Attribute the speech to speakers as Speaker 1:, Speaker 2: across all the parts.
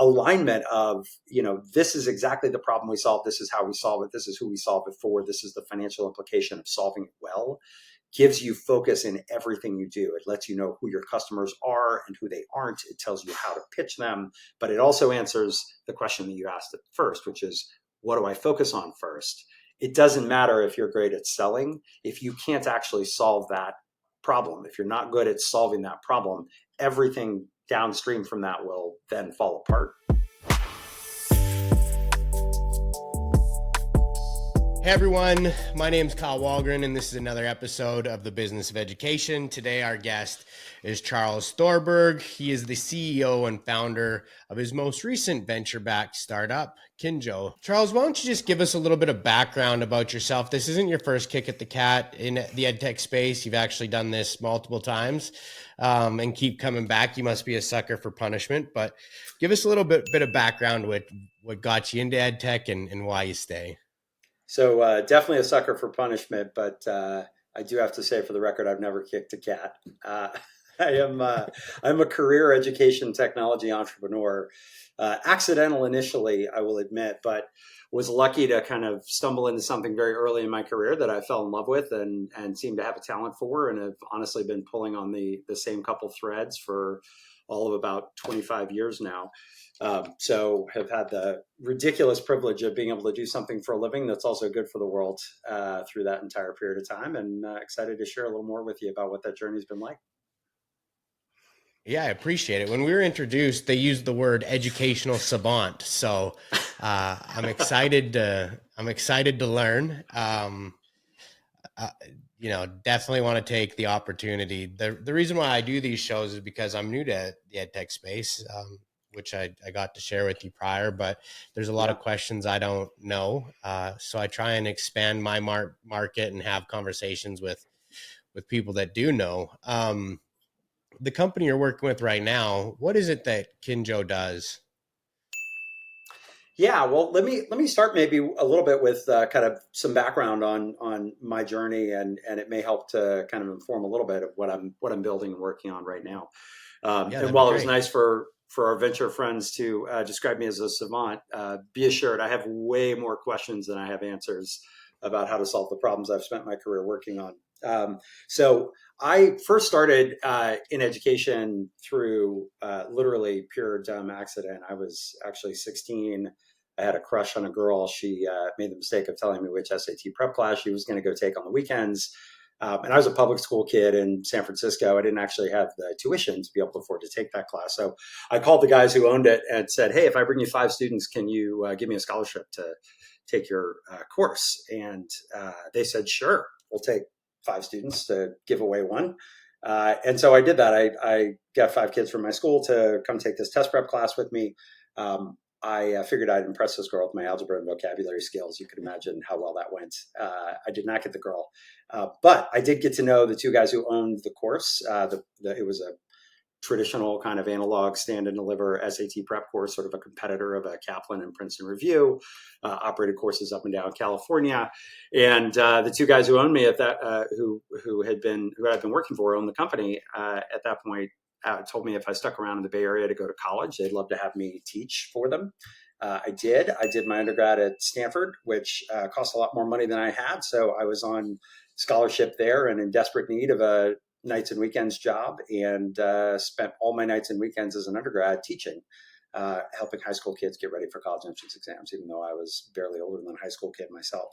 Speaker 1: alignment of, this is exactly the problem we solve. This is how we solve it. This is who we solve it for. This is the financial implication of solving it well, gives you focus in everything you do. It lets you know who your customers are and who they aren't. It tells you how to pitch them, but it also answers the question that you asked at first, which is, what do I focus on first? It doesn't matter if you're great at selling. If you can't actually solve that problem, if you're not good at solving that problem, everything downstream from that will then fall apart.
Speaker 2: Hey everyone, my name is Kyle Walgren, and this is another episode of The Business of Education. Today our guest is Charles Thornburgh. He is the CEO and founder of his most recent venture-backed startup, Kinjo. Charles, why don't you just give us a little bit of background about yourself? This isn't your first kick at the cat in the edtech space. You've actually done this multiple times and keep coming back. You must be a sucker for punishment, but give us a little bit of background with what got you into edtech and why you stay.
Speaker 1: So definitely a sucker for punishment, but I do have to say, for the record, I've never kicked a cat. I'm a career education technology entrepreneur. Accidental initially, I will admit, but was lucky to kind of stumble into something very early in my career that I fell in love with and seemed to have a talent for, and have honestly been pulling on the same couple threads for all of about 25 years now. So have had the ridiculous privilege of being able to do something for a living that's also good for the world through that entire period of time, and excited to share a little more with you about what that journey's been like.
Speaker 2: Yeah, I appreciate it. When we were introduced, they used the word educational savant. So I'm excited to learn. Definitely want to take the opportunity. The reason why I do these shows is because I'm new to the edtech space, which I got to share with you prior, but there's a lot of questions I don't know. So I try and expand my market and have conversations with people that do know. The company you're working with right now, what is it that Kinjo does?
Speaker 1: Yeah, well, let me start maybe a little bit with kind of some background on my journey, and it may help to kind of inform a little bit of what I'm building and working on right now. And while it was nice for our venture friends to describe me as a savant, be assured I have way more questions than I have answers about how to solve the problems I've spent my career working on. So I first started in education through literally pure dumb accident. I was actually 16. I had a crush on a girl. She made the mistake of telling me which SAT prep class she was going to go take on the weekends. And I was a public school kid in San Francisco. I didn't actually have the tuition to be able to afford to take that class. So I called the guys who owned it and said, hey, if I bring you 5 students, can you give me a scholarship to take your course? And they said, sure, we'll take 5 students to give away 1. And so I did that. I got 5 kids from my school to come take this test prep class with me. I figured I'd impress this girl with my algebra and vocabulary skills. You could imagine how well that went. I did not get the girl, but I did get to know the 2 guys who owned the course. It was a traditional kind of analog stand and deliver SAT prep course, sort of a competitor of a Kaplan and Princeton Review, operated courses up and down California. And the 2 guys who owned me at that, who I'd been working for, owned the company at that point, told me if I stuck around in the Bay Area to go to college, they'd love to have me teach for them. I did. I did my undergrad at Stanford, which cost a lot more money than I had. So I was on scholarship there and in desperate need of a nights and weekends job, and spent all my nights and weekends as an undergrad teaching, helping high school kids get ready for college entrance exams, even though I was barely older than a high school kid myself.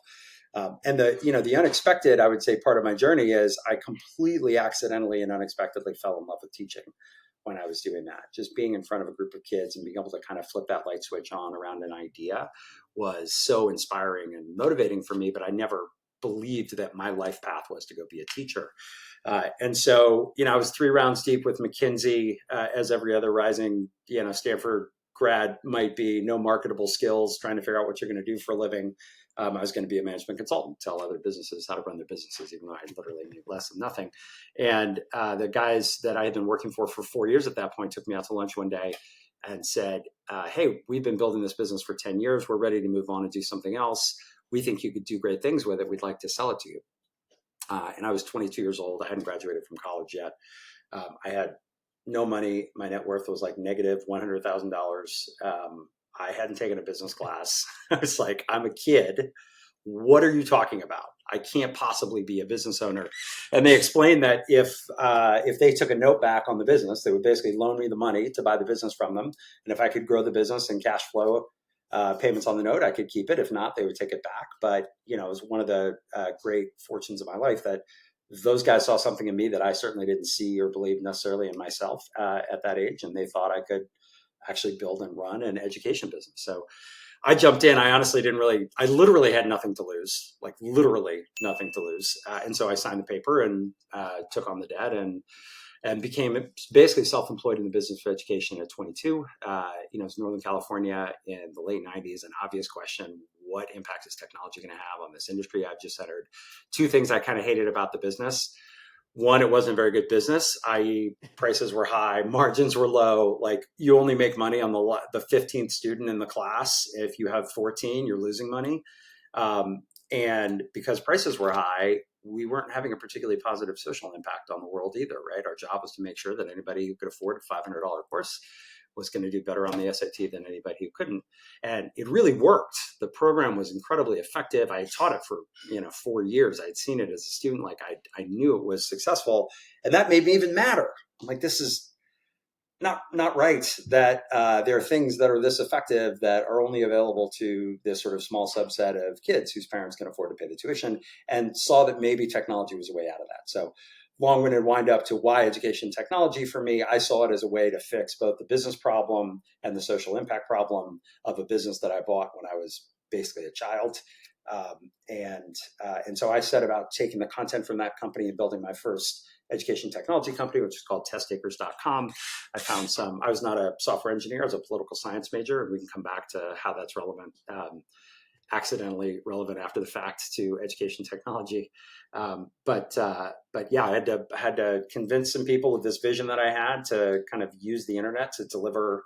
Speaker 1: And the unexpected, I would say, part of my journey is I completely accidentally and unexpectedly fell in love with teaching when I was doing that. Just being in front of a group of kids and being able to kind of flip that light switch on around an idea was so inspiring and motivating for me, but I never believed that my life path was to go be a teacher. And so, I was 3 rounds deep with McKinsey, as every other rising, Stanford grad might be. No marketable skills, trying to figure out what you're going to do for a living. I was going to be a management consultant, tell other businesses how to run their businesses, even though I literally made less than nothing. And the guys that I had been working for 4 years at that point took me out to lunch one day and said, hey, we've been building this business for 10 years. We're ready to move on and do something else. We think you could do great things with it. We'd like to sell it to you. And I was 22 years old. I hadn't graduated from college yet. I had no money. My net worth was like negative $100,000. I hadn't taken a business class. I was like, I'm a kid. What are you talking about? I can't possibly be a business owner. And they explained that if they took a note back on the business, they would basically loan me the money to buy the business from them. And if I could grow the business and cash flow payments on the note, I could keep it. If not, they would take it back. But, it was one of the great fortunes of my life that those guys saw something in me that I certainly didn't see or believe necessarily in myself at that age. And they thought I could actually build and run an education business. So I jumped in. I literally had nothing to lose, like literally nothing to lose. And so I signed the paper and took on the debt and became basically self-employed in the business of education at 22. It's Northern California in the late 90s, an obvious question: what impact is technology going to have on this industry? I've just uttered two things I kind of hated about the business. One, it wasn't a very good business, i.e. prices were high, margins were low. Like, you only make money on the 15th student in the class. If you have 14, you're losing money. And because prices were high, we weren't having a particularly positive social impact on the world either, right? Our job was to make sure that anybody who could afford a $500 course was going to do better on the SAT than anybody who couldn't. And it really worked. The program was incredibly effective. I had taught it for 4 years. I'd seen it as a student. Like, I knew it was successful, and that made me even madder. I'm like, this is not right that there are things that are this effective that are only available to this sort of small subset of kids whose parents can afford to pay the tuition, and saw that maybe technology was a way out of that. So long-winded wind up to why education technology for me. I saw it as a way to fix both the business problem and the social impact problem of a business that I bought when I was basically a child. And so I set about taking the content from that company and building my first education technology company, which is called testtakers.com. I was not a software engineer, I was a political science major, and we can come back to how that's relevant, accidentally relevant after the fact, to education technology. But yeah, I had to convince some people of this vision that I had to kind of use the internet to deliver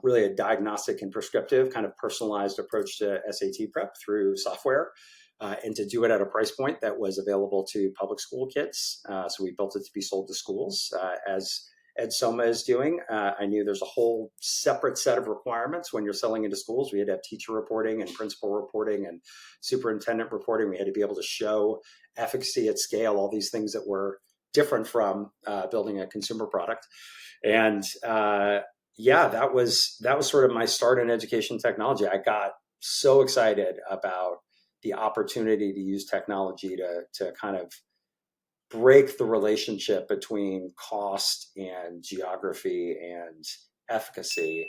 Speaker 1: really a diagnostic and prescriptive kind of personalized approach to SAT prep through software. And to do it at a price point that was available to public school kids. So we built it to be sold to schools, as Ed01E23 is doing. I knew there's a whole separate set of requirements when you're selling into schools. We had to have teacher reporting and principal reporting and superintendent reporting. We had to be able to show efficacy at scale, all these things that were different from building a consumer product. And yeah, that was sort of my start in education technology. I got so excited about the opportunity to use technology to kind of break the relationship between cost and geography and efficacy.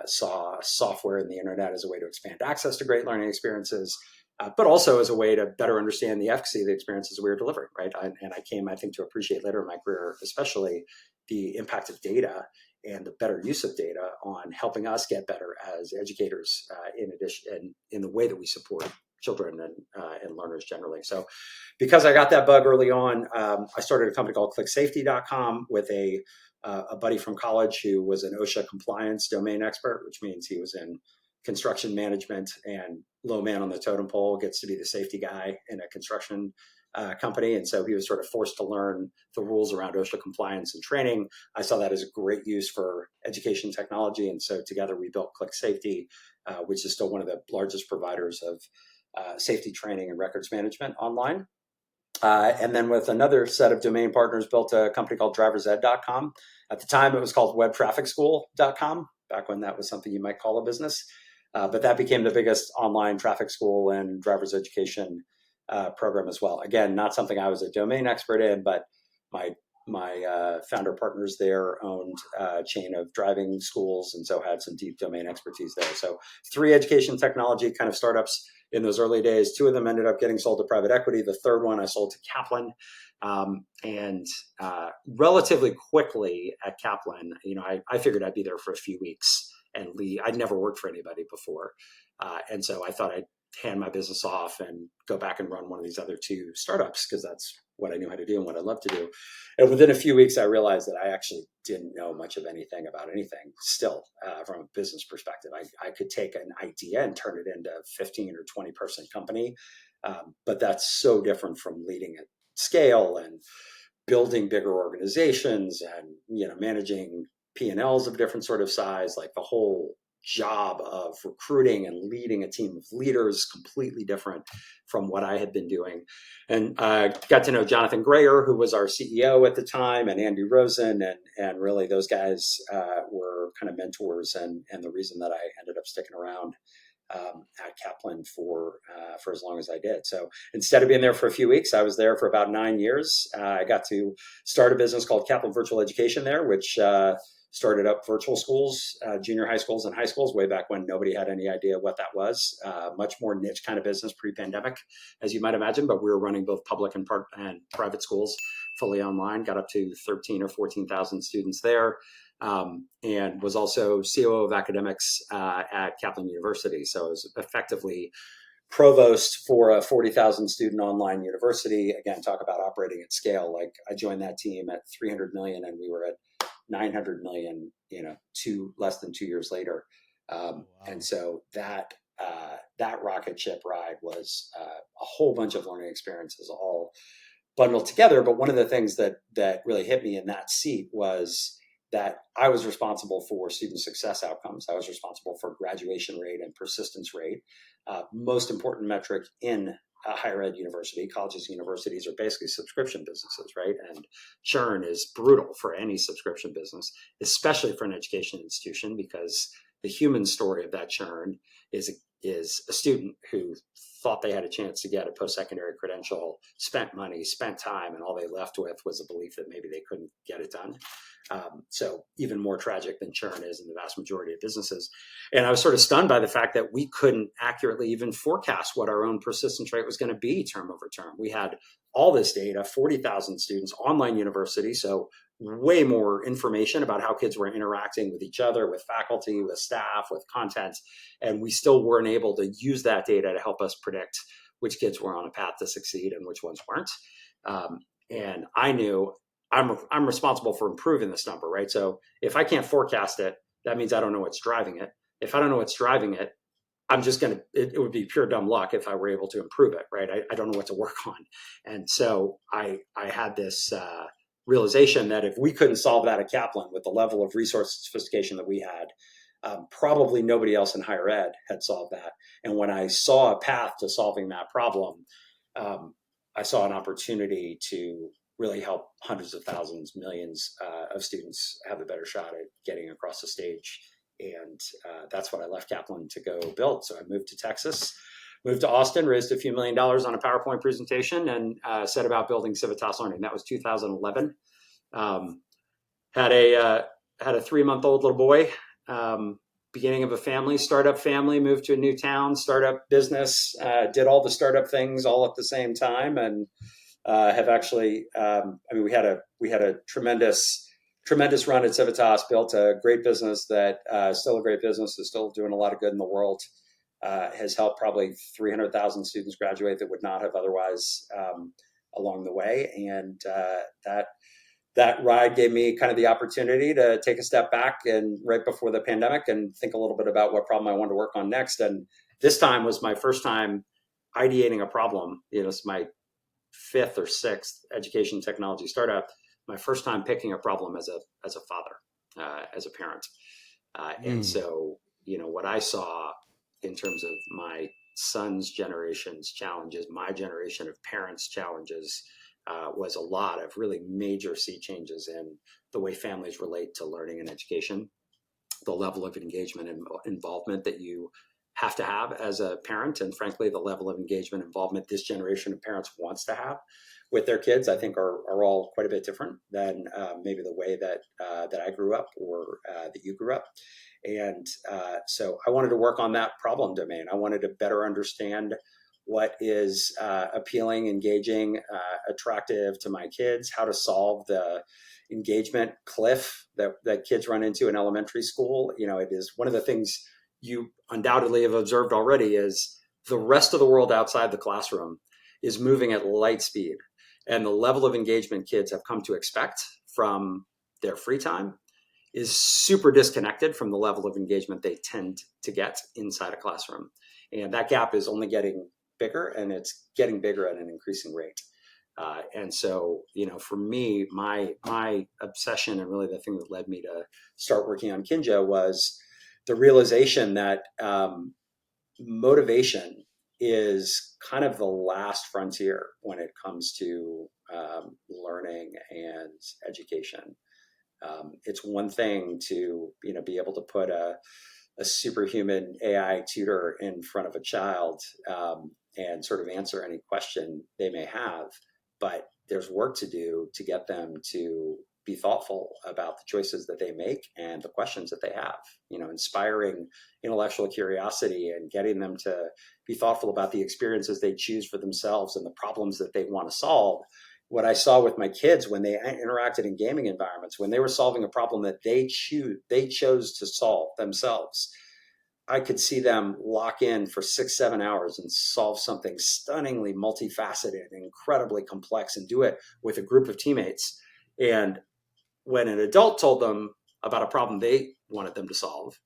Speaker 1: Saw software and the internet as a way to expand access to great learning experiences, but also as a way to better understand the efficacy of the experiences we were delivering, right? And I came, I think, to appreciate later in my career, especially the impact of data and the better use of data on helping us get better as educators, in addition, in the way that we support children and learners generally. So because I got that bug early on, I started a company called clicksafety.com with a buddy from college who was an OSHA compliance domain expert, which means he was in construction management, and low man on the totem pole gets to be the safety guy in a construction company. And so he was sort of forced to learn the rules around OSHA compliance and training. I saw that as a great use for education technology. And so together we built Click Safety, which is still one of the largest providers of safety training and records management online. And then with another set of domain partners, built a company called driversed.com. At the time, it was called webtrafficschool.com, back when that was something you might call a business. But that became the biggest online traffic school and driver's education program as well. Again, not something I was a domain expert in, but my founder partners there owned a chain of driving schools, and so had some deep domain expertise there. So 3 education technology kind of startups in those early days. 2 of them ended up getting sold to private equity. The third one I sold to Kaplan. And relatively quickly at Kaplan, I figured I'd be there for a few weeks and leave. I'd never worked for anybody before. And so I thought I'd hand my business off and go back and run one of these other 2 startups, because that's what I knew how to do and what I love to do. And within a few weeks, I realized that I actually didn't know much of anything about anything still, from a business perspective. I could take an idea and turn it into a 15 or 20 person company. But that's so different from leading at scale and building bigger organizations and, managing P&Ls of different sort of size, like the whole job of recruiting and leading a team of leaders, completely different from what I had been doing. And got to know Jonathan Grayer, who was our CEO at the time, and Andy Rosen, and really those guys were kind of mentors and the reason that I ended up sticking around at Kaplan for as long as I did. So instead of being there for a few weeks, I was there for about 9 years. I got to start a business called Kaplan Virtual Education there, which started up virtual schools, junior high schools and high schools way back when nobody had any idea what that was. Much more niche kind of business pre-pandemic, as you might imagine, but we were running both public and private schools fully online, got up to 13 or 14,000 students there. And was also COO of academics at Kaplan University. So I was effectively provost for a 40,000 student online university. Again, talk about operating at scale. Like I joined that team at 300 million and we were at 900 million, less than 2 years later. Wow. And so that rocket ship ride was a whole bunch of learning experiences all bundled together. But one of the things that really hit me in that seat was that I was responsible for student success outcomes. I was responsible for graduation rate and persistence rate. Most important metric in a higher ed university. Colleges and universities are basically subscription businesses, right? And churn is brutal for any subscription business, especially for an education institution, because the human story of that churn is a student who thought they had a chance to get a post-secondary credential, spent money, spent time, and all they left with was a belief that maybe they couldn't get it done. So even more tragic than churn is in the vast majority of businesses. And I was sort of stunned by the fact that we couldn't accurately even forecast what our own persistence rate was going to be term over term. We had all this data, 40,000 students, online university, so way more information about how kids were interacting with each other, with faculty, with staff, with content. And we still weren't able to use that data to help us predict which kids were on a path to succeed and which ones weren't. And I knew I'm responsible for improving this number, right? So if I can't forecast it, that means I don't know what's driving it. If I don't know what's driving it, I'm just going to, it would be pure dumb luck if I were able to improve it, right? I don't know what to work on. And so I had this realization that if we couldn't solve that at Kaplan with the level of resource sophistication that we had, probably nobody else in higher ed had solved that. And when I saw a path to solving that problem, I saw an opportunity to really help hundreds of thousands, millions of students have a better shot at getting across the stage. And that's what I left Kaplan to go build. So I moved to Texas, moved to Austin, raised a few $1 million on a PowerPoint presentation, and set about building Civitas Learning. That was 2011. Had a 3-month-old little boy, beginning of a startup family, moved to a new town, startup business, did all the startup things all at the same time, and have actually, we had a tremendous run at Civitas, built a great business that still a great business, is still doing a lot of good in the world, has helped probably 300,000 students graduate that would not have otherwise along the way. And that ride gave me kind of the opportunity to take a step back and right before the pandemic and think a little bit about what problem I wanted to work on next. And this time was my first time ideating a problem. It's my 5th or 6th education technology startup. My first time picking a problem as a father, as a parent. And so, what I saw in terms of my son's generation's challenges, my generation of parents' challenges, was a lot of really major sea changes in the way families relate to learning and education, the level of engagement and involvement that you have to have as a parent, and frankly, the level of engagement involvement this generation of parents wants to have with their kids, I think are all quite a bit different than maybe the way that I grew up or that you grew up. And so I wanted to work on that problem domain. I wanted to better understand what is appealing, engaging, attractive to my kids, how to solve the engagement cliff that kids run into in elementary school. It is one of the things you undoubtedly have observed already is the rest of the world outside the classroom is moving at light speed. And the level of engagement kids have come to expect from their free time is super disconnected from the level of engagement they tend to get inside a classroom. And that gap is only getting bigger, and it's getting bigger at an increasing rate. And so, for me, my obsession and really the thing that led me to start working on Kinjo was the realization that motivation is kind of the last frontier when it comes to learning and education. It's one thing to be able to put a superhuman AI tutor in front of a child and sort of answer any question they may have. But there's work to do to get them to be thoughtful about the choices that they make and the questions that they have, inspiring intellectual curiosity and getting them to be thoughtful about the experiences they choose for themselves and the problems that they want to solve. What I saw with my kids when they interacted in gaming environments, when they were solving a problem that they chose to solve themselves, I could see them lock in for 6-7 hours and solve something stunningly multifaceted and incredibly complex and do it with a group of teammates. And when an adult told them about a problem they wanted them to solve,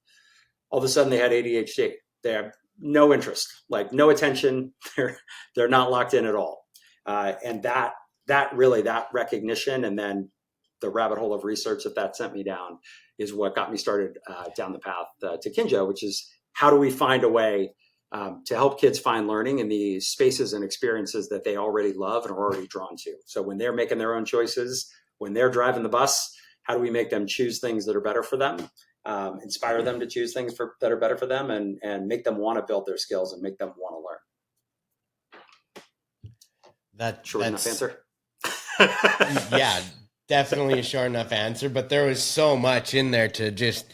Speaker 1: all of a sudden they had ADHD. They have no interest, like no attention. They're not locked in at all. And that recognition and then the rabbit hole of research that sent me down is what got me started down the path to Kinjo, which is how do we find a way to help kids find learning in the spaces and experiences that they already love and are already drawn to. So when they're making their own choices, when they're driving the bus, how do we make them choose things that are better for them, inspire them to choose things that are better for them, and make them want to build their skills and make them want to learn. Short enough answer?
Speaker 2: Yeah, definitely a short enough answer, but there was so much in there to just,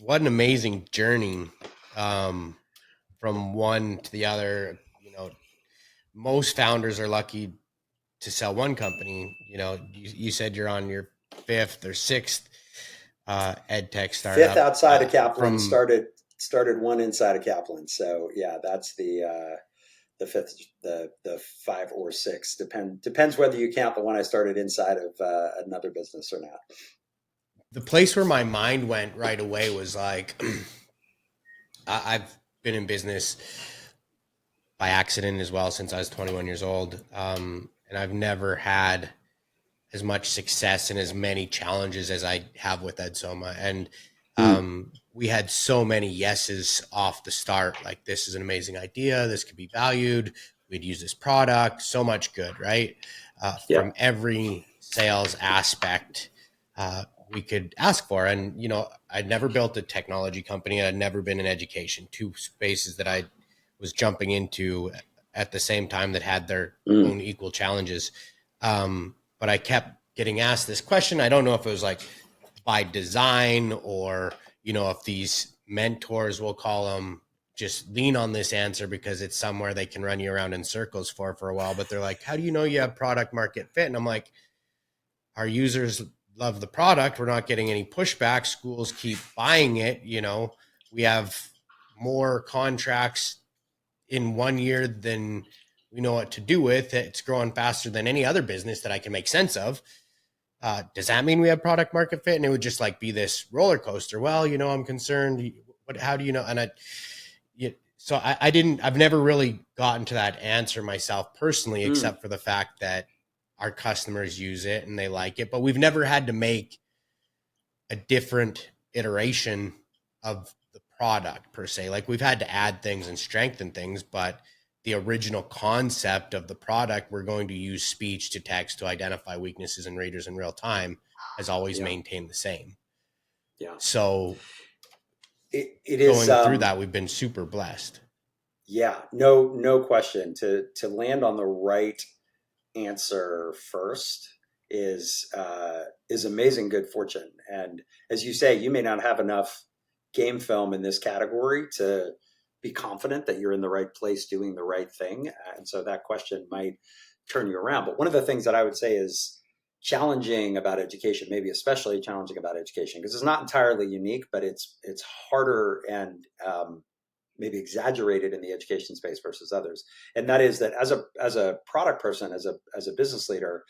Speaker 2: what an amazing journey from one to the other. Most founders are lucky to sell one company. You said you're on your 5th or 6th ed tech startup.
Speaker 1: 5th outside of Kaplan, started one inside of Kaplan. So yeah, that's the 5th, the 5 or 6 depends whether you count the one I started inside of another business or not.
Speaker 2: The place where my mind went right away was like, I've been in business by accident as well since I was 21 years old. And I've never had as much success and as many challenges as I have with Edsoma. And we had so many yeses off the start. Like, this is an amazing idea. This could be valued. We'd use this product. So much good, right? From every sales aspect we could ask for. And, I'd never built a technology company. I'd never been in education, 2 spaces that I was jumping into at the same time that had their own equal challenges. But I kept getting asked this question. I don't know if it was like by design or, if these mentors, we'll call them, just lean on this answer because it's somewhere they can run you around in circles for a while. But they're like, how do you know you have product market fit? And I'm like, our users love the product. We're not getting any pushback. Schools keep buying it. We have more contracts in 1 year than we know what to do with. It's growing faster than any other business that I can make sense of. Does that mean we have product market fit? And it would just like be this roller coaster. Well, I'm concerned. How do you know? And I've never really gotten to that answer myself personally, except for the fact that our customers use it and they like it, but we've never had to make a different iteration of the product per se. Like, we've had to add things and strengthen things, but the original concept of the product, we're going to use speech to text to identify weaknesses in readers in real time, has always maintained the same.
Speaker 1: Yeah.
Speaker 2: So
Speaker 1: it is
Speaker 2: going through that, we've been super blessed.
Speaker 1: Yeah, no question. To land on the right answer first is amazing good fortune. And as you say, you may not have enough game film in this category to be confident that you're in the right place doing the right thing. And so that question might turn you around. But one of the things that I would say is challenging about education, maybe especially challenging about education, because it's not entirely unique, but it's harder and maybe exaggerated in the education space versus others. And that is that as a product person, as a business leader,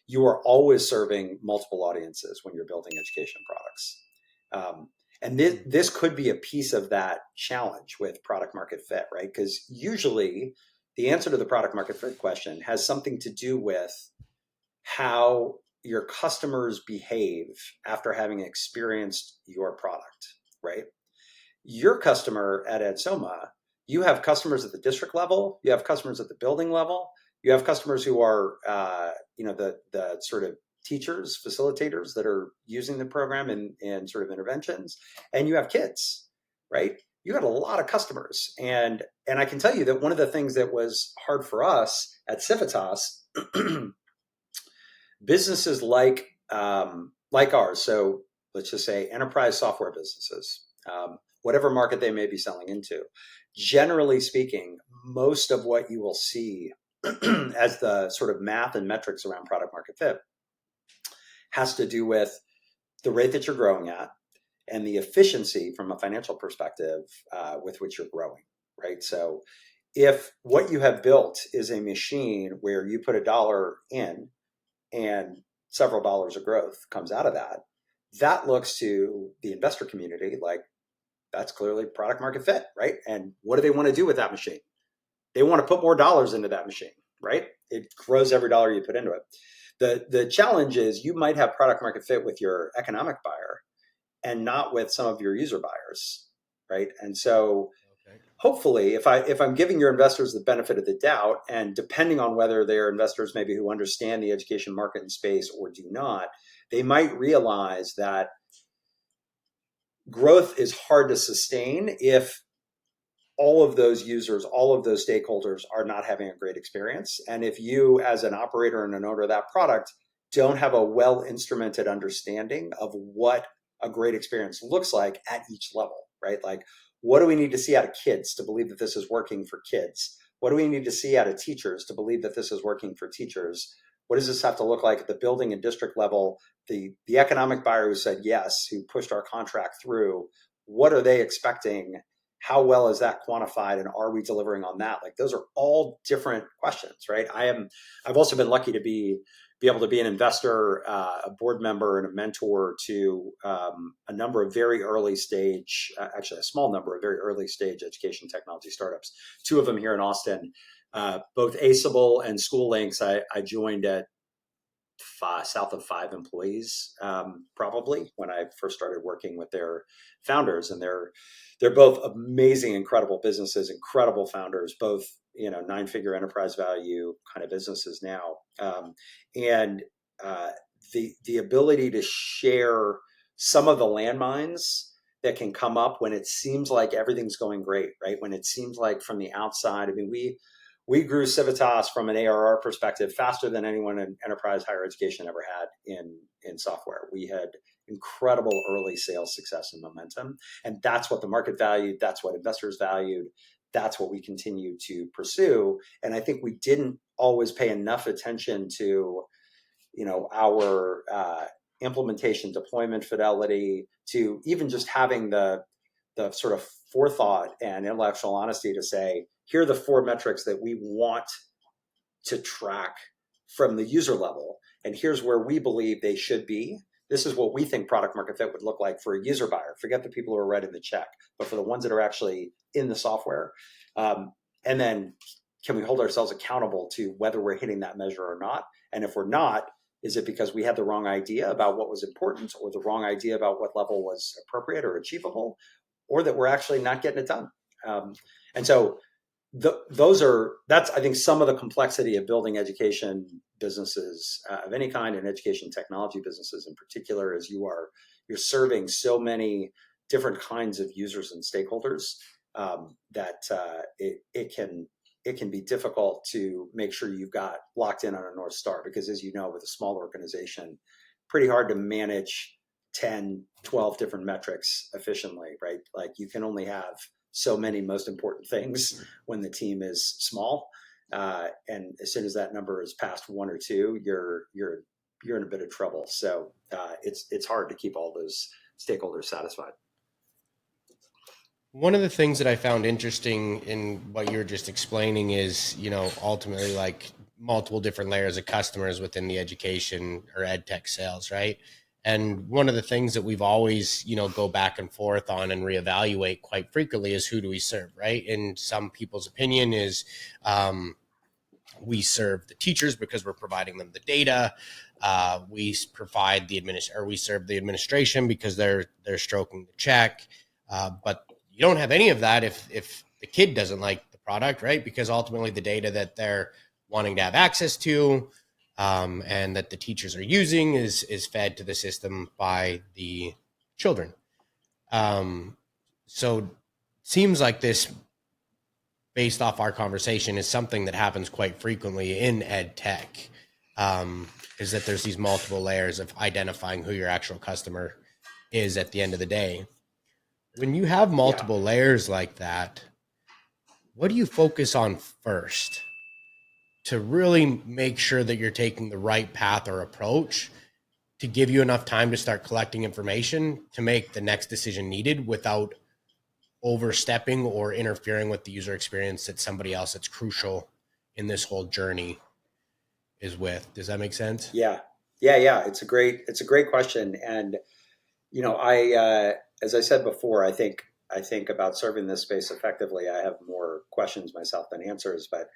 Speaker 1: you are always serving multiple audiences when you're building education products. And this could be a piece of that challenge with product market fit, right? Because usually the answer to the product market fit question has something to do with how your customers behave after having experienced your product, right? Your customer at Edsoma, you have customers at the district level, you have customers at the building level, you have customers who are, the sort of teachers, facilitators that are using the program in sort of interventions, and you have kids, right? You got a lot of customers, and I can tell you that one of the things that was hard for us at Civitas, businesses like ours, so let's just say enterprise software businesses, whatever market they may be selling into, generally speaking, most of what you will see as the sort of math and metrics around product market fit has to do with the rate that you're growing at and the efficiency from a financial perspective with which you're growing, right? So if what you have built is a machine where you put $1 in and several dollars of growth comes out of that, that looks to the investor community like that's clearly product market fit, right? And what do they want to do with that machine? They want to put more dollars into that machine, right? It grows every dollar you put into it. The challenge is you might have product market fit with your economic buyer and not with some of your user buyers, right? And so hopefully if I'm giving your investors the benefit of the doubt, and depending on whether they're investors maybe who understand the education market and space or do not, they might realize that growth is hard to sustain if all of those users, all of those stakeholders are not having a great experience. And if you, as an operator and an owner of that product, don't have a well instrumented understanding of what a great experience looks like at each level, right? Like, what do we need to see out of kids to believe that this is working for kids? What do we need to see out of teachers to believe that this is working for teachers? What does this have to look like at the building and district level? The economic buyer who said yes, who pushed our contract through, what are they expecting? How well is that quantified, and are we delivering on that? Like, those are all different questions, right? I've also been lucky to be able to be an investor, a board member, and a mentor to a number of very early stage, actually a small number of very early stage education technology startups. Two of them here in Austin, both Aceable and School Links. I joined at south of 5 employees, probably, when I first started working with their founders, and they're both amazing, incredible businesses, incredible founders, both 9-figure enterprise value kind of businesses now, and the ability to share some of the landmines that can come up when it seems like everything's going great, right? When it seems like from the outside, I mean, we grew Civitas from an ARR perspective faster than anyone in enterprise higher education ever had in software. We had incredible early sales success and momentum, and that's what the market valued. That's what investors valued. That's what we continue to pursue. And I think we didn't always pay enough attention to, our implementation, deployment fidelity, to even just having the sort of forethought and intellectual honesty to say, here are the 4 metrics that we want to track from the user level, and here's where we believe they should be. This is what we think product market fit would look like for a user buyer. Forget the people who are writing the check, but for the ones that are actually in the software. And then can we hold ourselves accountable to whether we're hitting that measure or not? And if we're not, is it because we had the wrong idea about what was important, or the wrong idea about what level was appropriate or achievable, or that we're actually not getting it done? And so that's, I think, some of the complexity of building education businesses of any kind, and education technology businesses in particular, is you're serving so many different kinds of users and stakeholders that it can be difficult to make sure you've got locked in on a North Star, because, as you know, with a small organization, pretty hard to manage 10, 12 different metrics efficiently, right? Like, you can only have so many most important things when the team is small, and as soon as that number is past 1 or 2, you're in a bit of trouble. So it's hard to keep all those stakeholders satisfied.
Speaker 2: One of the things that I found interesting in what you were just explaining is, ultimately, like, multiple different layers of customers within the education or ed tech sales, right? And one of the things that we've always, go back and forth on and reevaluate quite frequently is, who do we serve, right? And some people's opinion is We serve the teachers because we're providing them the data. We provide we serve the administration because they're stroking the check. But you don't have any of that if the kid doesn't like the product, right? Because ultimately the data that they're wanting to have access to and that the teachers are using is fed to the system by the children. So seems like this, based off our conversation, is something that happens quite frequently in ed tech, is that there's these multiple layers of identifying who your actual customer is at the end of the day. When you have multiple layers like that, what do you focus on first to really make sure that you're taking the right path or approach to give you enough time to start collecting information to make the next decision needed without overstepping or interfering with the user experience that somebody else that's crucial in this whole journey is with? Does that make sense?
Speaker 1: Yeah. It's a great question. And, as I said before, I think about serving this space effectively. I have more questions myself than answers, but,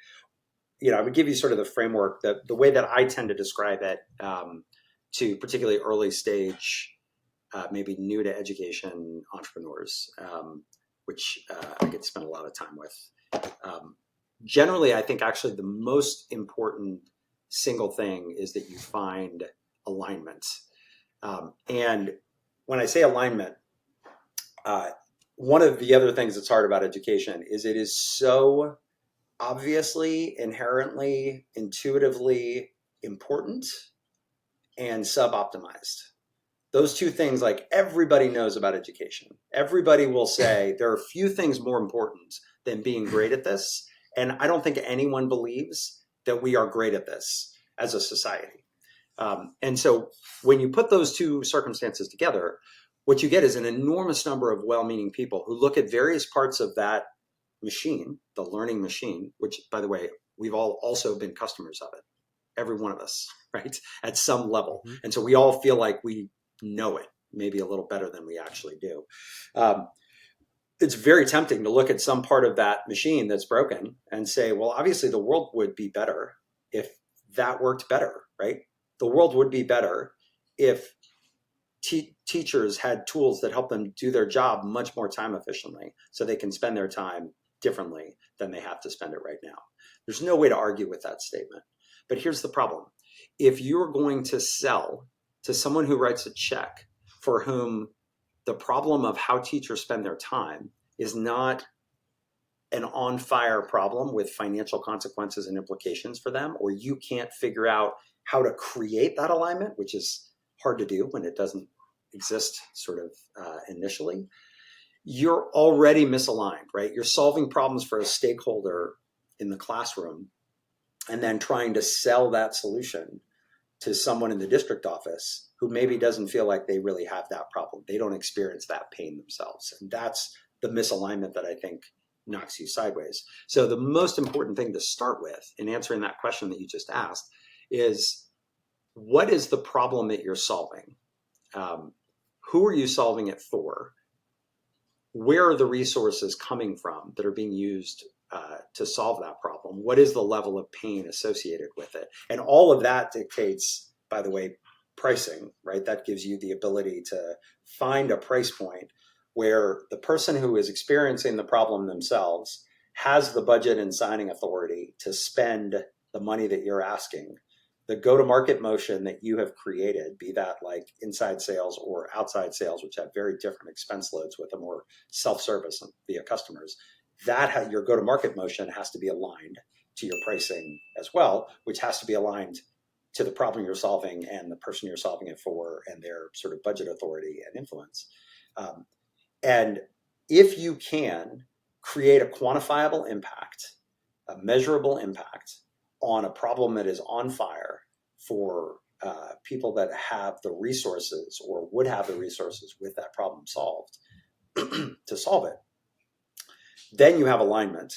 Speaker 1: I would give you sort of the framework, the way that I tend to describe it, to particularly early stage, maybe new to education entrepreneurs, which I get to spend a lot of time with. Generally, I think actually the most important single thing is that you find alignment. And when I say alignment, one of the other things that's hard about education is it is so obviously, inherently, intuitively important and sub-optimized. Those two things, like, everybody knows about education. Everybody will say there are few things more important than being great at this. And I don't think anyone believes that we are great at this as a society. And so when you put those two circumstances together, what you get is an enormous number of well-meaning people who look at various parts of that machine, the learning machine, which, by the way, we've all also been customers of it, every one of us, right, at some level. Mm-hmm. And so we all feel like we know it maybe a little better than we actually do. It's very tempting to look at some part of that machine that's broken and say, well, obviously the world would be better if that worked better, right? The world would be better if teachers had tools that help them do their job much more time efficiently so they can spend their time differently than they have to spend it right now. There's no way to argue with that statement. But here's the problem. If you're going to sell to someone who writes a check for whom the problem of how teachers spend their time is not an on-fire problem with financial consequences and implications for them, or you can't figure out how to create that alignment, which is hard to do when it doesn't exist sort of initially, you're already misaligned, right? You're solving problems for a stakeholder in the classroom and then trying to sell that solution to someone in the district office who maybe doesn't feel like they really have that problem. They don't experience that pain themselves. And that's the misalignment that I think knocks you sideways. So the most important thing to start with in answering that question that you just asked is, what is the problem that you're solving? Who are you solving it for? Where are the resources coming from that are being used to solve that problem? What is the level of pain associated with it? And all of that dictates, by the way, pricing, right? That gives you the ability to find a price point where the person who is experiencing the problem themselves has the budget and signing authority to spend the money that you're asking. The go-to-market motion that you have created, be that like inside sales or outside sales, which have very different expense loads with them, or self-service via customers, that your go-to-market motion has to be aligned to your pricing as well, which has to be aligned to the problem you're solving and the person you're solving it for and their sort of budget authority and influence. And if you can create a quantifiable impact, a measurable impact on a problem that is on fire for people that have the resources or would have the resources with that problem solved to solve it, then you have alignment.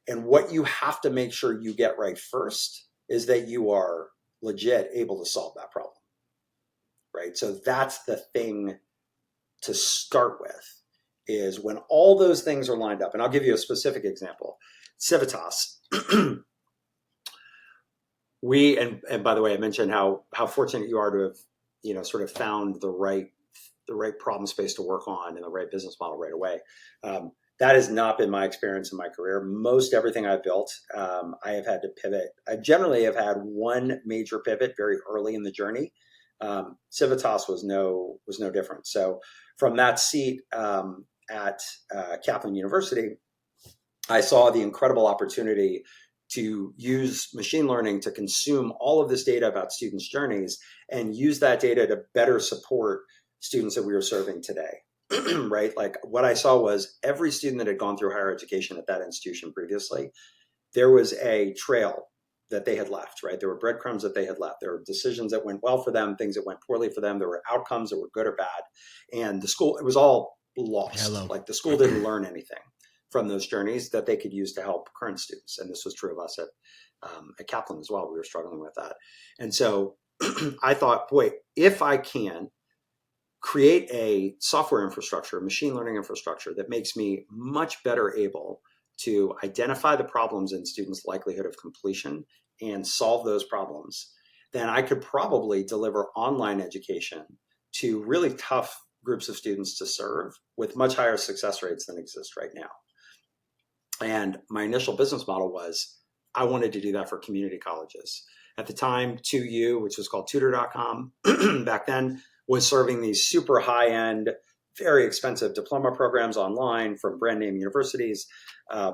Speaker 1: And what you have to make sure you get right first is that you are legit able to solve that problem, right? So that's the thing to start with, is when all those things are lined up. And I'll give you a specific example. Civitas. And by the way, I mentioned how fortunate you are to have, sort of found the right problem space to work on and the right business model right away. That has not been my experience in my career. Most everything I've built, I have had to pivot. I generally have had one major pivot very early in the journey. Civitas was no different. So from that seat at Kaplan University, I saw the incredible opportunity to use machine learning to consume all of this data about students' journeys and use that data to better support students that we were serving today. Right? Like what I saw was every student that had gone through higher education at that institution previously, there was a trail that they had left, right? There were breadcrumbs that they had left. There were decisions that went well for them, things that went poorly for them. There were outcomes that were good or bad. And the school, it was all lost.
Speaker 2: Hello.
Speaker 1: Like the school didn't learn anything from those journeys that they could use to help current students. And this was true of us at Kaplan as well. We were struggling with that. And so I thought, boy, if I can create a software infrastructure, a machine learning infrastructure that makes me much better able to identify the problems in students' likelihood of completion and solve those problems, then I could probably deliver online education to really tough groups of students to serve with much higher success rates than exist right now. And my initial business model was I wanted to do that for community colleges. At the time, 2U, which was called tutor.com back then, was serving these super high-end, very expensive diploma programs online from brand name universities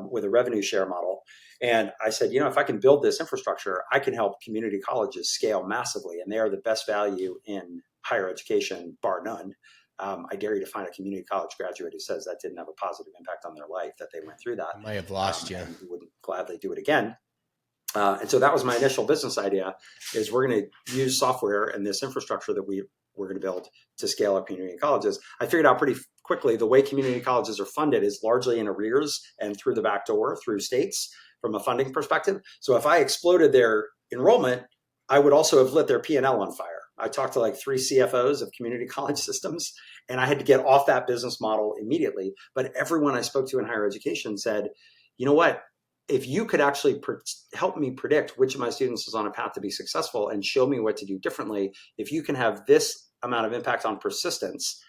Speaker 1: with a revenue share model. And I said, if I can build this infrastructure, I can help community colleges scale massively. And they are the best value in higher education, bar none. I dare you to find a community college graduate who says that didn't have a positive impact on their life, that they went through that.
Speaker 2: I might have lost you.
Speaker 1: And wouldn't gladly do it again. And so that was my initial business idea, is we're going to use software and this infrastructure that we're going to build to scale up community colleges. I figured out pretty quickly the way community colleges are funded is largely in arrears and through the back door, through states from a funding perspective. So if I exploded their enrollment, I would also have lit their P&L on fire. I talked to like 3 CFOs of community college systems, and I had to get off that business model immediately. But everyone I spoke to in higher education said, you know what? If you could actually help me predict which of my students is on a path to be successful and show me what to do differently, if you can have this amount of impact on persistence,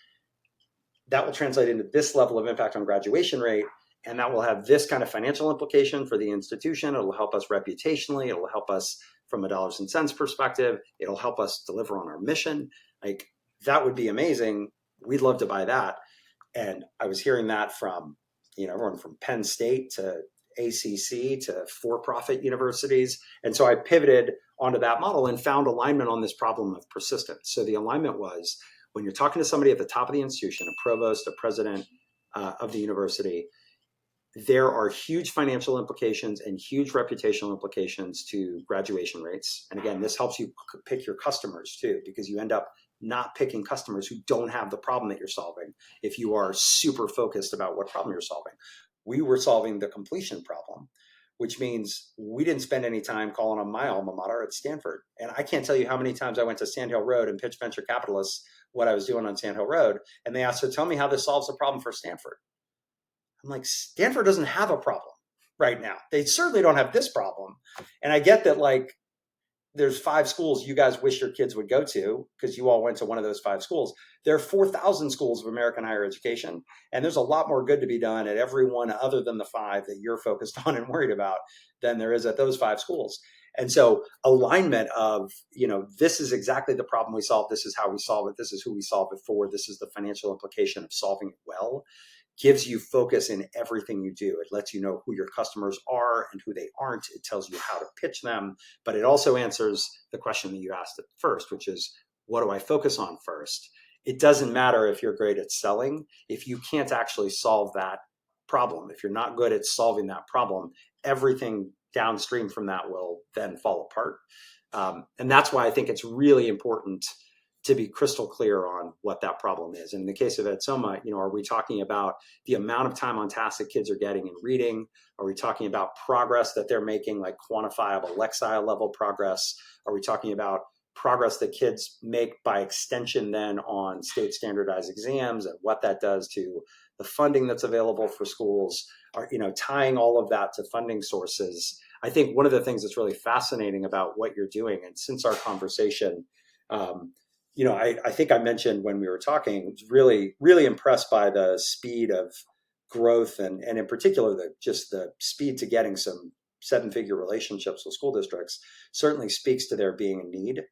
Speaker 1: that will translate into this level of impact on graduation rate. And that will have this kind of financial implication for the institution. It'll help us reputationally. It'll help us from a dollars and cents perspective. It'll help us deliver on our mission. Like, that would be amazing. We'd love to buy that. And I was hearing that from, everyone from Penn State to ACC to for-profit universities. And so I pivoted onto that model and found alignment on this problem of persistence. So the alignment was, when you're talking to somebody at the top of the institution, a provost, a president of the university, there are huge financial implications and huge reputational implications to graduation rates. And again, this helps you pick your customers too, because you end up not picking customers who don't have the problem that you're solving if you are super focused about what problem you're solving. We were solving the completion problem, which means we didn't spend any time calling on my alma mater at Stanford. And I can't tell you how many times I went to Sand Hill Road and pitched venture capitalists what I was doing on Sand Hill Road. And they asked, so tell me how this solves a problem for Stanford. I'm like, Stanford doesn't have a problem right now. They certainly don't have this problem. And I get that, like, there's 5 schools you guys wish your kids would go to because you all went to one of those 5 schools. There are 4,000 schools of American higher education, and there's a lot more good to be done at every one other than the 5 that you're focused on and worried about than there is at those 5 schools. And so alignment of, this is exactly the problem we solve. This is how we solve it. This is who we solve it for. This is the financial implication of solving it well, gives you focus in everything you do. It lets you know who your customers are and who they aren't. It tells you how to pitch them, but it also answers the question that you asked at first, which is, what do I focus on first? It doesn't matter if you're great at selling. If you can't actually solve that problem, if you're not good at solving that problem, everything downstream from that will then fall apart. And that's why I think it's really important to be crystal clear on what that problem is. And in the case of EdSoma, are we talking about the amount of time on task that kids are getting in reading? Are we talking about progress that they're making, like quantifiable Lexile level progress? Are we talking about progress that kids make by extension then on state standardized exams and what that does to the funding that's available for schools? Are, tying all of that to funding sources? I think one of the things that's really fascinating about what you're doing, and since our conversation, I think I mentioned when we were talking, was really, really impressed by the speed of growth and in particular, just the speed to getting some seven-figure relationships with school districts certainly speaks to there being a need.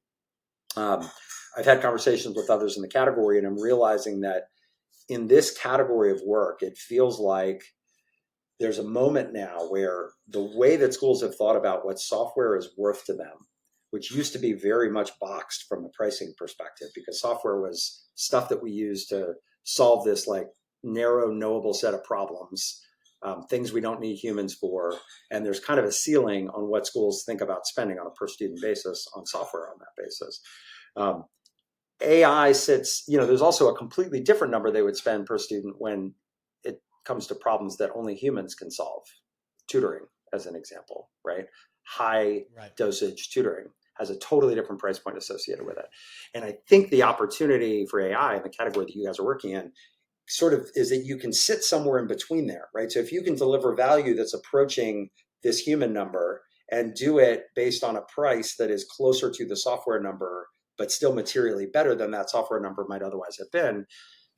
Speaker 1: I've had conversations with others in the category, and I'm realizing that in this category of work, it feels like there's a moment now where the way that schools have thought about what software is worth to them, which used to be very much boxed from a pricing perspective, because software was stuff that we used to solve this like narrow, knowable set of problems, things we don't need humans for. And there's kind of a ceiling on what schools think about spending on a per student basis on software on that basis. AI sits, there's also a completely different number they would spend per student when it comes to problems that only humans can solve. Tutoring, as an example, right? High dosage tutoring has a totally different price point associated with it. And I think the opportunity for AI in the category that you guys are working in sort of is that you can sit somewhere in between there, right? So if you can deliver value that's approaching this human number and do it based on a price that is closer to the software number, but still materially better than that software number might otherwise have been,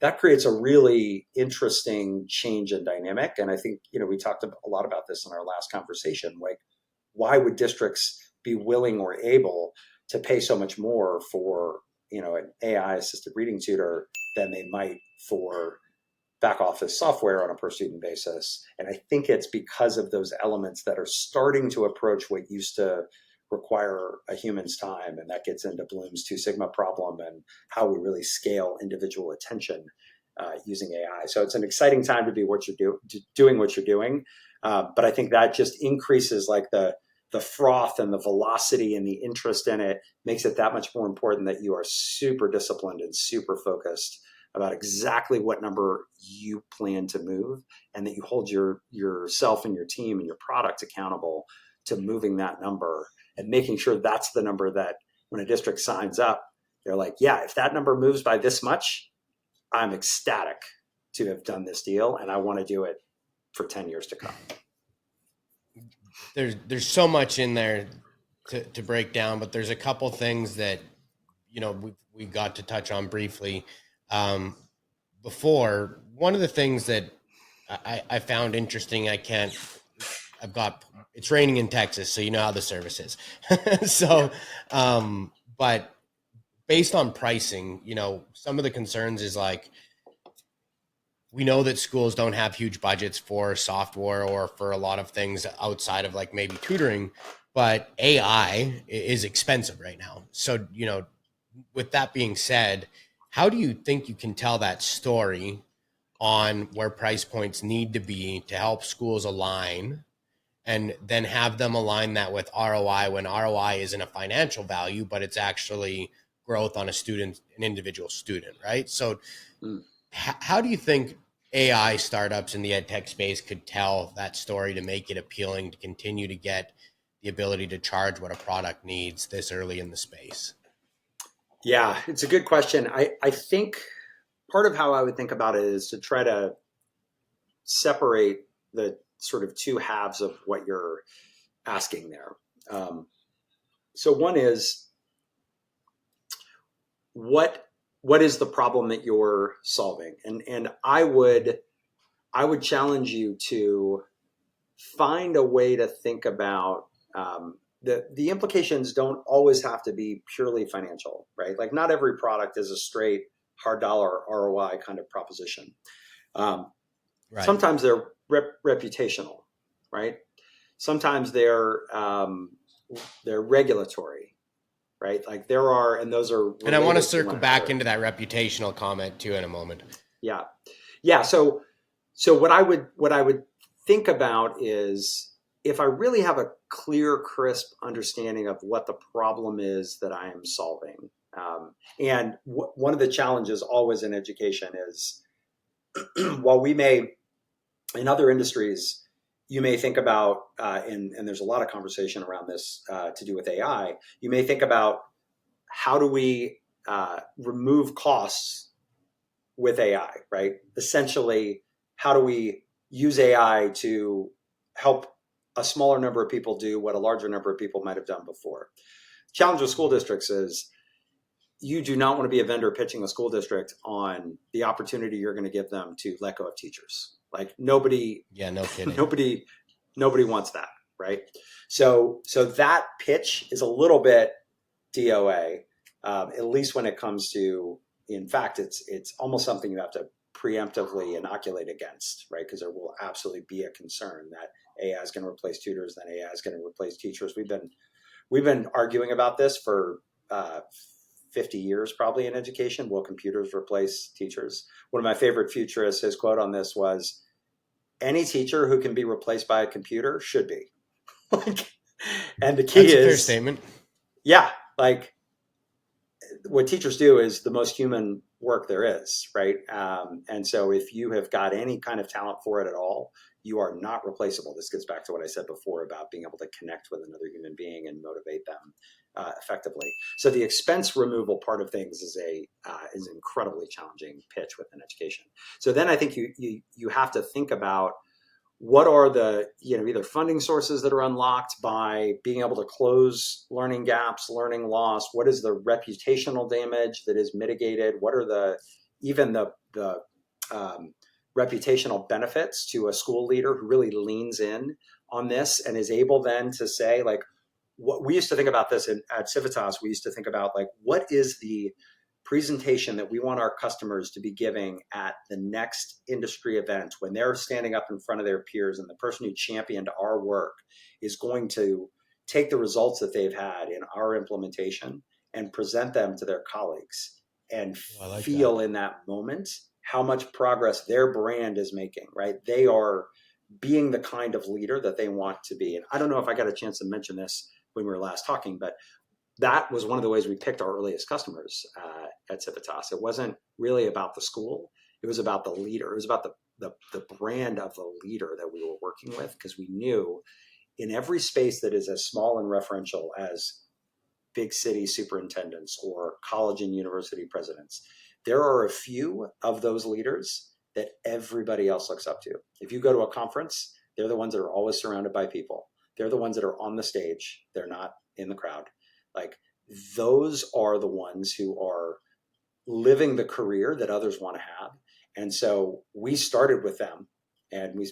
Speaker 1: that creates a really interesting change in dynamic. And I think, we talked a lot about this in our last conversation. Like, why would districts be willing or able to pay so much more for, an AI assisted reading tutor than they might for back office software on a per student basis? And I think it's because of those elements that are starting to approach what used to require a human's time. And that gets into Bloom's 2 Sigma problem and how we really scale individual attention using AI. So it's an exciting time to be doing what you're doing. But I think that just increases like the froth and the velocity and the interest in it, makes it that much more important that you are super disciplined and super focused about exactly what number you plan to move, and that you hold yourself and your team and your product accountable to moving that number and making sure that's the number that when a district signs up, they're like, yeah, if that number moves by this much, I'm ecstatic to have done this deal, and I want to do it for 10 years to come.
Speaker 2: There's so much in there to break down, but there's a couple things that, we got to touch on briefly before. One of the things that I found interesting, it's raining in Texas, so you know how the service is. So, but based on pricing, some of the concerns is like, we know that schools don't have huge budgets for software or for a lot of things outside of like maybe tutoring, but AI is expensive right now. So, with that being said, how do you think you can tell that story on where price points need to be to help schools align, and then have them align that with ROI when ROI isn't a financial value, but it's actually growth on an individual student, right? So how do you think AI startups in the ed tech space could tell that story to make it appealing to continue to get the ability to charge what a product needs this early in the space?
Speaker 1: Yeah, it's a good question. I think part of how I would think about it is to try to separate the sort of two halves of what you're asking there. So one is, what is the problem that you're solving? And I would challenge you to find a way to think about the implications don't always have to be purely financial, right? Like, not every product is a straight hard dollar ROI kind of proposition. Right. Sometimes they're reputational, right? Sometimes they're regulatory, right? Like there are, and those are.
Speaker 2: And I want to circle back into that reputational comment too in a moment.
Speaker 1: Yeah, yeah. So what I would think about is, if I really have a clear, crisp understanding of what the problem is that I am solving, and one of the challenges always in education is, while we may, in other industries, you may think about, and there's a lot of conversation around this to do with AI, you may think about, how do we remove costs with AI, right? Essentially, how do we use AI to help a smaller number of people do what a larger number of people might have done before. Challenge with school districts is you do not want to be a vendor pitching a school district on the opportunity you're going to give them to let go of teachers. Like nobody,
Speaker 2: no kidding.
Speaker 1: nobody wants that, right? So that pitch is a little bit DOA, at least when it comes to, in fact, it's almost something you have to preemptively inoculate against, right? Because there will absolutely be a concern that AI is going to replace tutors, then AI is going to replace teachers. We've been arguing about this for 50 years probably in education. Will computers replace teachers? One of my favorite futurists, his quote on this was, any teacher who can be replaced by a computer should be. And the key
Speaker 2: That's
Speaker 1: is
Speaker 2: a fair statement.
Speaker 1: Yeah, like what teachers do is the most human work there is, right? And so if you have got any kind of talent for it at all, you are not replaceable. This gets back to what I said before about being able to connect with another human being and motivate them effectively. So the expense removal part of things is an incredibly challenging pitch within education. So then I think you have to think about what are the, either funding sources that are unlocked by being able to close learning gaps, learning loss? What is the reputational damage that is mitigated? What are the reputational benefits to a school leader who really leans in on this and is able then to say, like, what we used to think about this at Civitas, we used to think about, like, what is the presentation that we want our customers to be giving at the next industry event when they're standing up in front of their peers, and the person who championed our work is going to take the results that they've had in our implementation and present them to their colleagues and feel in that moment how much progress their brand is making, right? They are being the kind of leader that they want to be. And I don't know if I got a chance to mention this when we were last talking, but that was one of the ways we picked our earliest customers at Civitas. It wasn't really about the school. It was about the leader. It was about the brand of the leader that we were working with, because we knew in every space that is as small and referential as big city superintendents or college and university presidents, there are a few of those leaders that everybody else looks up to. If you go to a conference, they're the ones that are always surrounded by people. They're the ones that are on the stage. They're not in the crowd. Like, those are the ones who are living the career that others want to have. And so we started with them, and we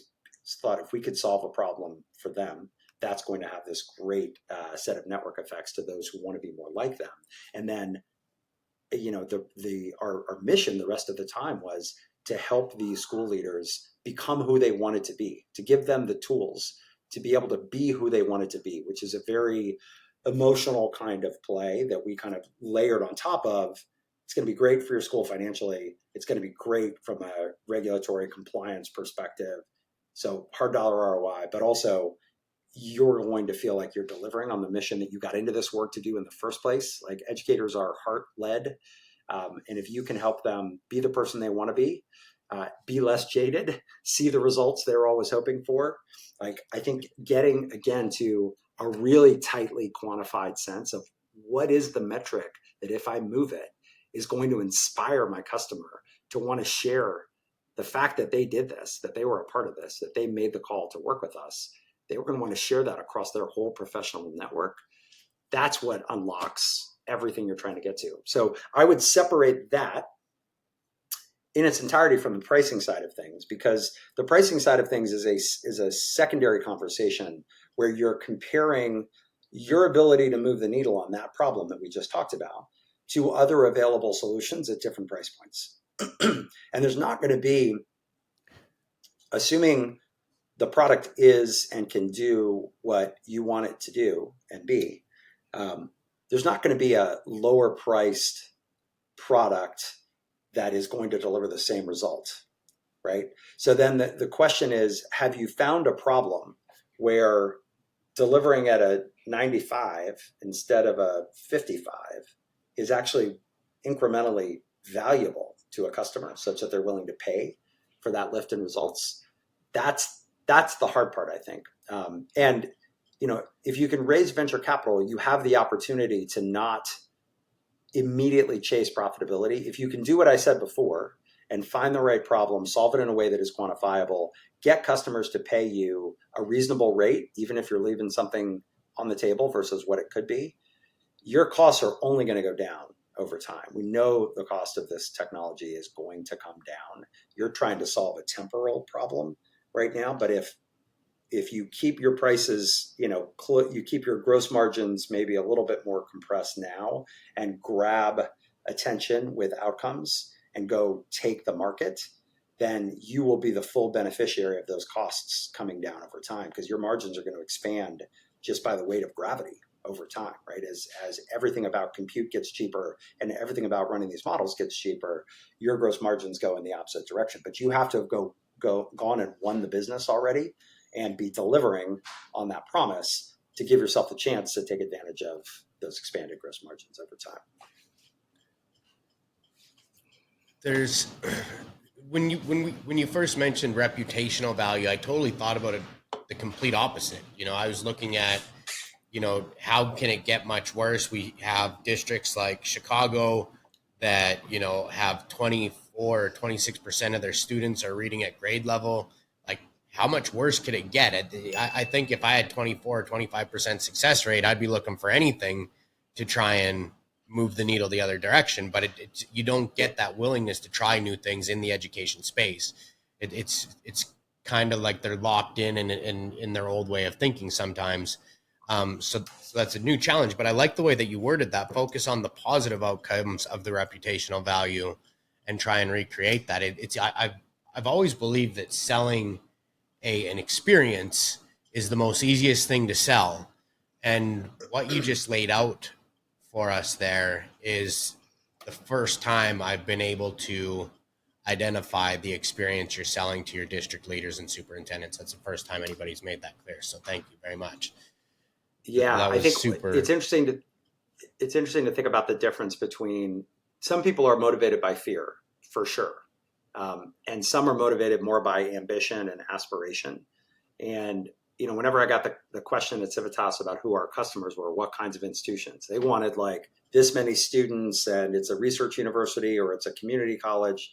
Speaker 1: thought if we could solve a problem for them, that's going to have this great set of network effects to those who want to be more like them. And then, our mission the rest of the time was to help these school leaders become who they wanted to be, to give them the tools to be able to be who they wanted to be, which is a very emotional kind of play that we kind of layered on top of. It's going to be great for your school financially. It's going to be great from a regulatory compliance perspective. So hard dollar ROI, but also you're going to feel like you're delivering on the mission that you got into this work to do in the first place. Like, educators are heart-led. And if you can help them be the person they want to be less jaded, see the results they're always hoping for. Like, I think getting, again, to a really tightly quantified sense of what is the metric that, if I move it, is going to inspire my customer to want to share the fact that they did this, that they were a part of this, that they made the call to work with us. They were going to want to share that across their whole professional network. That's what unlocks everything you're trying to get to. So I would separate that in its entirety from the pricing side of things, because the pricing side of things is a secondary conversation where you're comparing your ability to move the needle on that problem that we just talked about to other available solutions at different price points. And there's not going to be, assuming the product is and can do what you want it to do and be, there's not going to be a lower priced product that is going to deliver the same result, right? So then the question is, have you found a problem where delivering at a 95 instead of a 55 is actually incrementally valuable to a customer such that they're willing to pay for that lift in results? That's the hard part, I think. And if you can raise venture capital, you have the opportunity to not immediately chase profitability. If you can do what I said before and find the right problem, solve it in a way that is quantifiable, get customers to pay you a reasonable rate, even if you're leaving something on the table versus what it could be, your costs are only going to go down over time. We know the cost of this technology is going to come down. You're trying to solve a temporal problem right now, but if you keep your prices, you keep your gross margins maybe a little bit more compressed now and grab attention with outcomes and go take the market, then you will be the full beneficiary of those costs coming down over time, because your margins are going to expand just by the weight of gravity over time, right? As everything about compute gets cheaper and everything about running these models gets cheaper, your gross margins go in the opposite direction. But you have to have gone and won the business already and be delivering on that promise to give yourself the chance to take advantage of those expanded gross margins over time.
Speaker 2: There's when you first mentioned reputational value, I totally thought about it the complete opposite. I was looking at, how can it get much worse? We have districts like Chicago that, have 24 or 26% of their students are reading at grade level. Like, how much worse could it get? I think if I had 24 or 25% success rate, I'd be looking for anything to try and move the needle the other direction. But you don't get that willingness to try new things in the education space. It's kind of like they're locked in their old way of thinking sometimes. So that's a new challenge, but I like the way that you worded that. Focus on the positive outcomes of the reputational value and try and recreate that. I've always believed that selling an experience is the most easiest thing to sell. And what you just laid out for us there is the first time I've been able to identify the experience you're selling to your district leaders and superintendents. That's the first time anybody's made that clear. So thank you very much.
Speaker 1: Yeah, I think it's interesting to think about the difference between, some people are motivated by fear, for sure. And some are motivated more by ambition and aspiration. And, whenever I got the question at Civitas about who our customers were, what kinds of institutions, they wanted like this many students and it's a research university or it's a community college.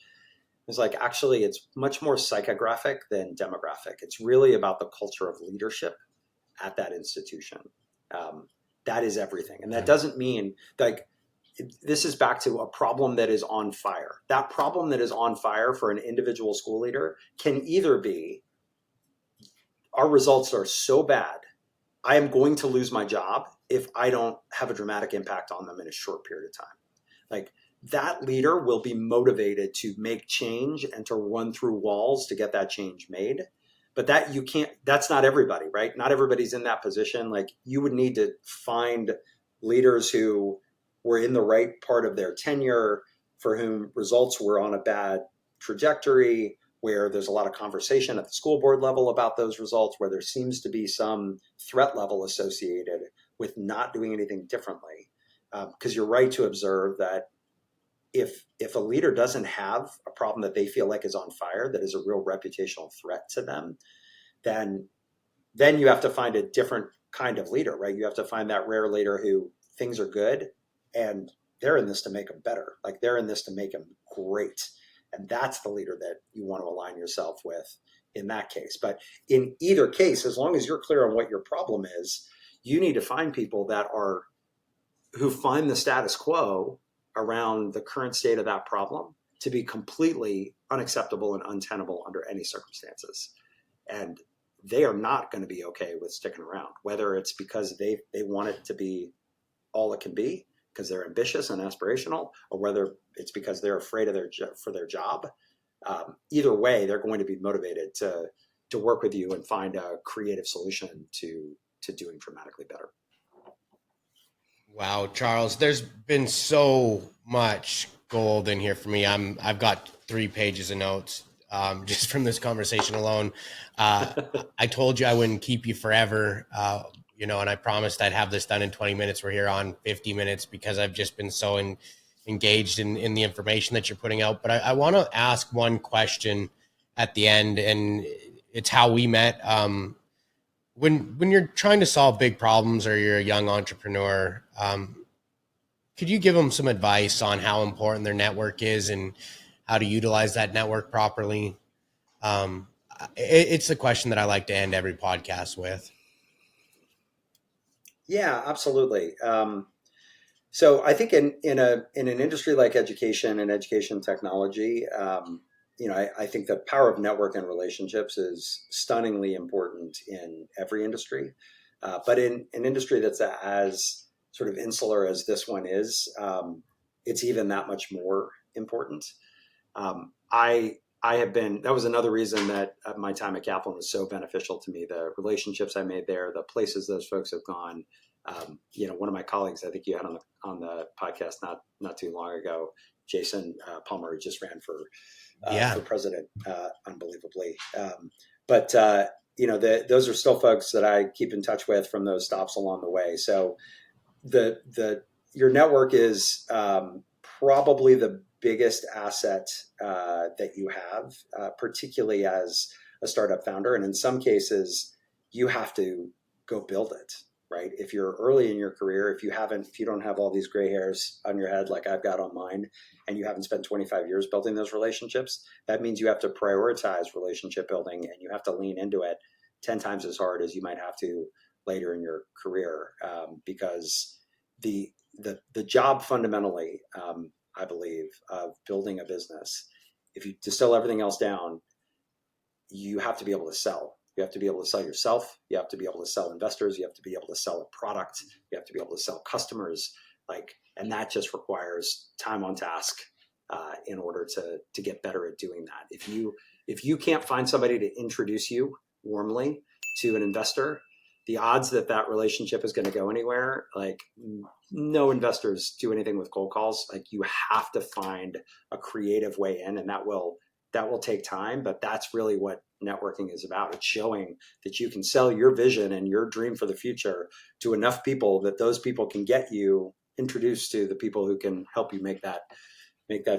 Speaker 1: It's like, actually, it's much more psychographic than demographic. It's really about the culture of leadership at that institution. That is everything. And that doesn't mean, like, this is back to a problem that is on fire. That problem that is on fire for an individual school leader can either be, our results are so bad, I am going to lose my job if I don't have a dramatic impact on them in a short period of time. Like, that leader will be motivated to make change and to run through walls to get that change made. But that's not everybody, right? Not everybody's in that position. Like, you would need to find leaders who were in the right part of their tenure, for whom results were on a bad trajectory, where there's a lot of conversation at the school board level about those results, where there seems to be some threat level associated with not doing anything differently. Because you're right to observe that if a leader doesn't have a problem that they feel like is on fire, that is a real reputational threat to them, then you have to find a different kind of leader, right? You have to find that rare leader who things are good and they're in this to make them better. Like, they're in this to make them great. And that's the leader that you want to align yourself with in that case. But in either case, as long as you're clear on what your problem is, you need to find people who find the status quo around the current state of that problem to be completely unacceptable and untenable under any circumstances. And they are not going to be okay with sticking around, whether it's because they want it to be all it can be because they're ambitious and aspirational, or whether it's because they're afraid of their job. Either way, they're going to be motivated to work with you and find a creative solution to doing dramatically better.
Speaker 2: Wow, Charles, there's been so much gold in here for me. I've got 3 pages of notes just from this conversation alone. I told you I wouldn't keep you forever, and I promised I'd have this done in 20 minutes. We're here on 50 minutes because I've just been so engaged in the information that you're putting out. But I want to ask one question at the end, and it's how we met. When you're trying to solve big problems or you're a young entrepreneur, could you give them some advice on how important their network is and how to utilize that network properly. It's the question that I like to end every podcast with.
Speaker 1: Yeah, absolutely. So I think in an industry like education and education technology, I think the power of network and relationships is stunningly important in every industry. But in an industry that's as sort of insular as this one is, it's even that much more important. I have been, that was another reason that my time at Kaplan was so beneficial to me. The relationships I made there, the places those folks have gone. One of my colleagues, I think you had on the podcast not too long ago, Jason Palmer, who just ran for president, unbelievably. Those are still folks that I keep in touch with from those stops along the way. So your network is probably the biggest asset that you have, particularly as a startup founder. And in some cases, you have to go build it, right? If you're early in your career, if you don't have all these gray hairs on your head like I've got on mine, and you haven't spent 25 years building those relationships, that means you have to prioritize relationship building, and you have to lean into it 10 times as hard as you might have to later in your career, because the job fundamentally, I believe, of building a business, if you distill everything else down, you have to be able to sell. You have to be able to sell yourself. You have to be able to sell investors. You have to be able to sell a product. You have to be able to sell customers. And that just requires time on task in order to get better at doing that. If you can't find somebody to introduce you warmly to an investor, the odds that relationship is going to go anywhere, no investors do anything with cold calls. You have to find a creative way in, and that will take time, but that's really what networking is about. It's showing that you can sell your vision and your dream for the future to enough people that those people can get you introduced to the people who can help you make that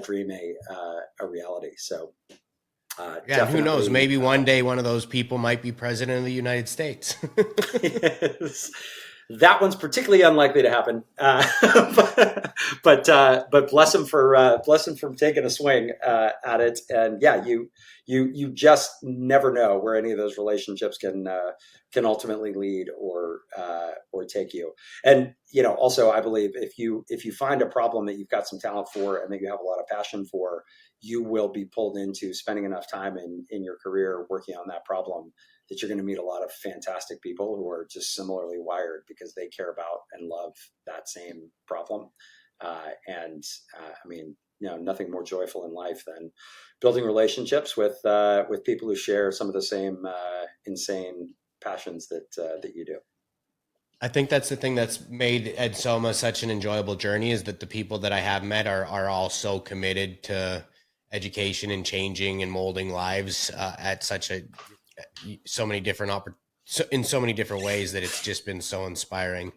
Speaker 1: dream a reality. So
Speaker 2: who knows? Maybe one day one of those people might be president of the United States.
Speaker 1: Yes. That one's particularly unlikely to happen, but bless him for taking a swing at it. And yeah, you just never know where any of those relationships can ultimately lead or take you. And also, I believe if you find a problem that you've got some talent for and that you have a lot of passion for, you will be pulled into spending enough time in your career working on that problem that you're going to meet a lot of fantastic people who are just similarly wired because they care about and love that same problem. Nothing more joyful in life than building relationships with people who share some of the same insane passions that you do.
Speaker 2: I think that's the thing that's made Ed Soma such an enjoyable journey, is that the people that I have met are all so committed to education and changing and molding lives at so many different in so many different ways, that it's just been so inspiring.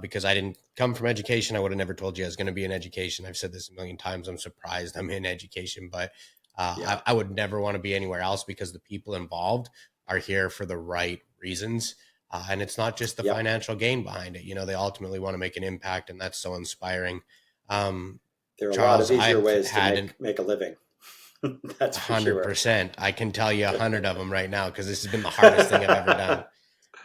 Speaker 2: Because I didn't come from education, I would have never told you I was going to be in education. I've said this a million times. I'm surprised I'm in education, but I would never want to be anywhere else, because the people involved are here for the right reasons. And it's not just the financial gain behind it. They ultimately want to make an impact, and that's so inspiring.
Speaker 1: There are Charles, a lot of easier ways to make a living. That's for
Speaker 2: 100%.
Speaker 1: Sure.
Speaker 2: I can tell you 100 of them right now, because this has been the hardest thing I've ever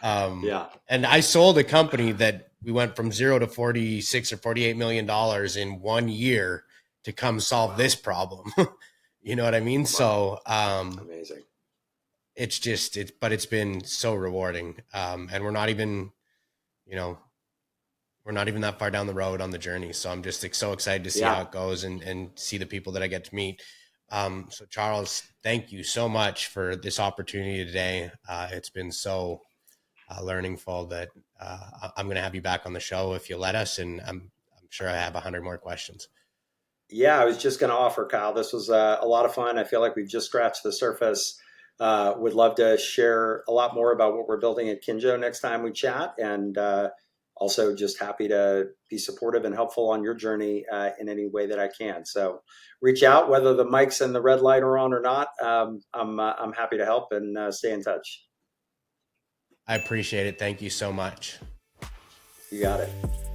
Speaker 2: done. And I sold a company that we went from 0 to 46 or $48 million in 1 year to come solve this problem. You know what I mean? Wow. So,
Speaker 1: amazing.
Speaker 2: But it's been so rewarding. And we're not even that far down the road on the journey. So I'm just so excited to see how it goes and see the people that I get to meet. So Charles, thank you so much for this opportunity today. It's been so learningful that I'm going to have you back on the show if you let us, and I'm sure I have 100 more questions.
Speaker 1: Yeah, I was just going to offer, Kyle, this was a lot of fun. I feel like we've just scratched the surface. Would love to share a lot more about what we're building at Kinjo next time we chat, and also just happy to be supportive and helpful on your journey in any way that I can. So reach out, whether the mics and the red light are on or not. I'm happy to help, and stay in touch.
Speaker 2: I appreciate it. Thank you so much.
Speaker 1: You got it.